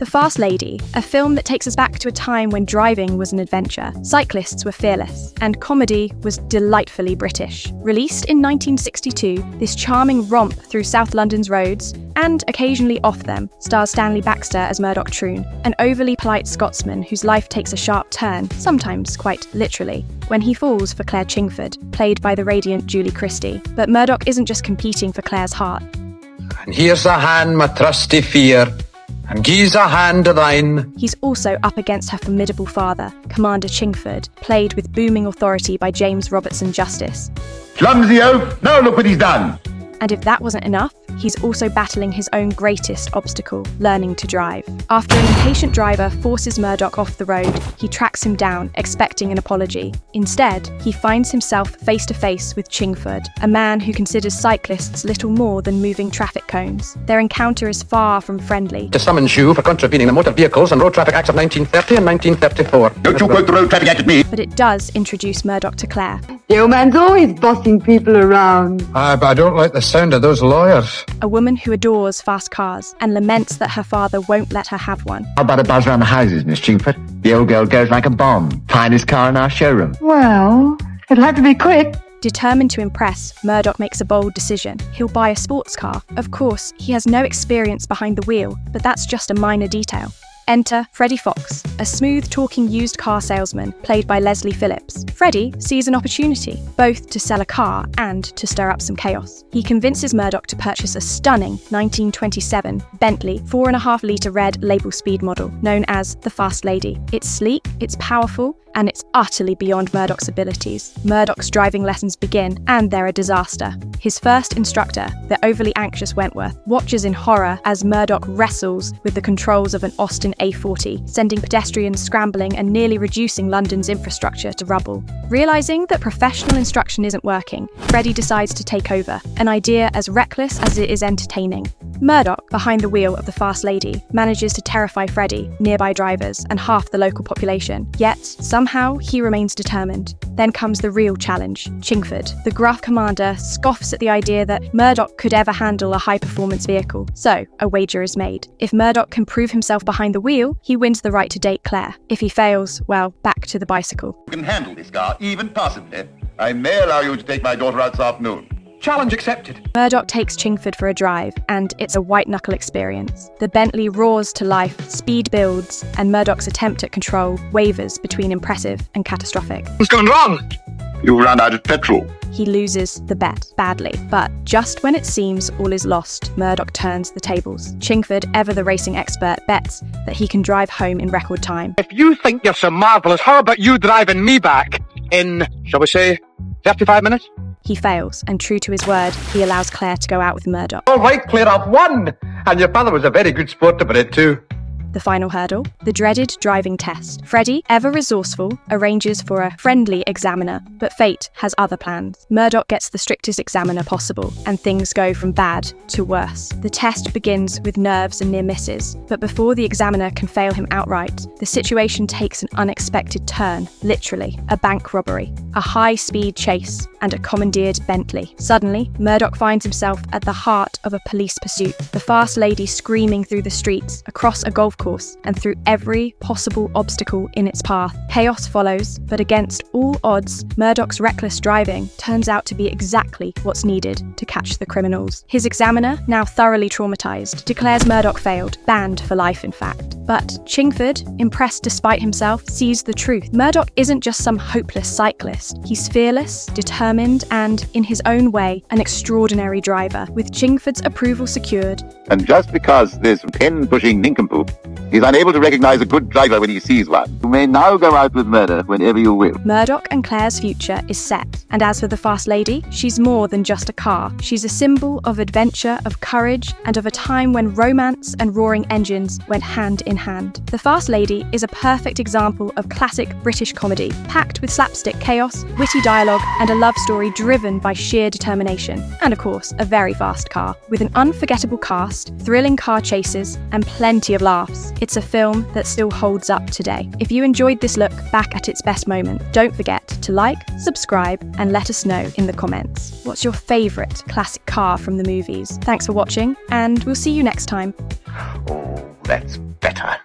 The Fast Lady, a film that takes us back to a time when driving was an adventure, cyclists were fearless, and comedy was delightfully British. Released in 1962, this charming romp through South London's roads, and occasionally off them, stars Stanley Baxter as Murdoch Troon, an overly polite Scotsman whose life takes a sharp turn, sometimes quite literally, when he falls for Claire Chingford, played by the radiant Julie Christie. But Murdoch isn't just competing for Claire's heart. And here's a hand, my trusty fear, and gi's a hand to thine. He's also up against her formidable father, Commander Chingford, played with booming authority by James Robertson Justice. Clumsy oaf, now look what he's done. And if that wasn't enough, he's also battling his own greatest obstacle, learning to drive. After an impatient driver forces Murdoch off the road, he tracks him down, expecting an apology. Instead, he finds himself face to face with Chingford, a man who considers cyclists little more than moving traffic cones. Their encounter is far from friendly. To summons you for contravening the Motor Vehicles and Road Traffic Acts of 1930 and 1934. Don't you quote the Road Traffic Act at me. But it does introduce Murdoch to Claire. The old man's always bossing people around. But I don't like the sound of those lawyers. A woman who adores fast cars and laments that her father won't let her have one. How about a buzz around the houses, Miss Chingford? The old girl goes like a bomb. Finest car in our showroom. Well, it'll have to be quick. Determined to impress, Murdoch makes a bold decision. He'll buy a sports car. Of course, he has no experience behind the wheel, but that's just a minor detail. Enter Freddie Fox, a smooth-talking used car salesman played by Leslie Phillips. Freddie sees an opportunity, both to sell a car and to stir up some chaos. He convinces Murdoch to purchase a stunning 1927 Bentley 4.5-litre red label speed model, known as the Fast Lady. It's sleek, it's powerful, and it's utterly beyond Murdoch's abilities. Murdoch's driving lessons begin, and they're a disaster. His first instructor, the overly anxious Wentworth, watches in horror as Murdoch wrestles with the controls of an Austin A40, sending pedestrians scrambling and nearly reducing London's infrastructure to rubble. Realising that professional instruction isn't working, Freddie decides to take over, an idea as reckless as it is entertaining. Murdoch, behind the wheel of the Fast Lady, manages to terrify Freddie, nearby drivers, and half the local population. Yet, somehow, he remains determined. Then comes the real challenge, Chingford. The gruff commander scoffs at the idea that Murdoch could ever handle a high-performance vehicle. So, a wager is made. If Murdoch can prove himself behind the wheel, he wins the right to date Claire. If he fails, well, back to the bicycle. You can handle this car, even possibly. I may allow you to take my daughter out this afternoon. Challenge accepted. Murdoch takes Chingford for a drive, and it's a white-knuckle experience. The Bentley roars to life, speed builds, and Murdoch's attempt at control wavers between impressive and catastrophic. What's gone wrong? You ran out of petrol. He loses the bet badly, but just when it seems all is lost, Murdoch turns the tables. Chingford, ever the racing expert, bets that he can drive home in record time. If you think you're so marvellous, how about you driving me back in, shall we say, 35 minutes? He fails, and true to his word, he allows Claire to go out with Murdoch. All right, Claire, I've won. And your father was a very good sport about it too. The final hurdle, the dreaded driving test. Freddie, ever resourceful, arranges for a friendly examiner, but fate has other plans. Murdoch gets the strictest examiner possible, and things go from bad to worse. The test begins with nerves and near misses, but before the examiner can fail him outright, the situation takes an unexpected turn, literally, a bank robbery, a high-speed chase, and a commandeered Bentley. Suddenly, Murdoch finds himself at the heart of a police pursuit, the Fast Lady screaming through the streets, across a golf course, and through every possible obstacle in its path. Chaos follows, but against all odds, Murdoch's reckless driving turns out to be exactly what's needed to catch the criminals. His examiner, now thoroughly traumatized, declares Murdoch failed, banned for life in fact. But Chingford, impressed despite himself, sees the truth. Murdoch isn't just some hopeless cyclist. He's fearless, determined, and, in his own way, an extraordinary driver. With Chingford's approval secured, And just because this pen-pushing nincompoop is unable to recognize a good driver when he sees one, you may now go out with murder whenever you will. Murdoch and Claire's future is set. And as for the Fast Lady, she's more than just a car. She's a symbol of adventure, of courage, and of a time when romance and roaring engines went hand in hand. The Fast Lady is a perfect example of classic British comedy, packed with slapstick chaos, witty dialogue, and a love story driven by sheer determination. And of course, a very fast car. With an unforgettable cast, thrilling car chases, and plenty of laughs. It's a film that still holds up today. If you enjoyed this look back at its best moment, don't forget to like, subscribe, and let us know in the comments. What's your favourite classic car from the movies? Thanks for watching, and we'll see you next time. Oh. That's better.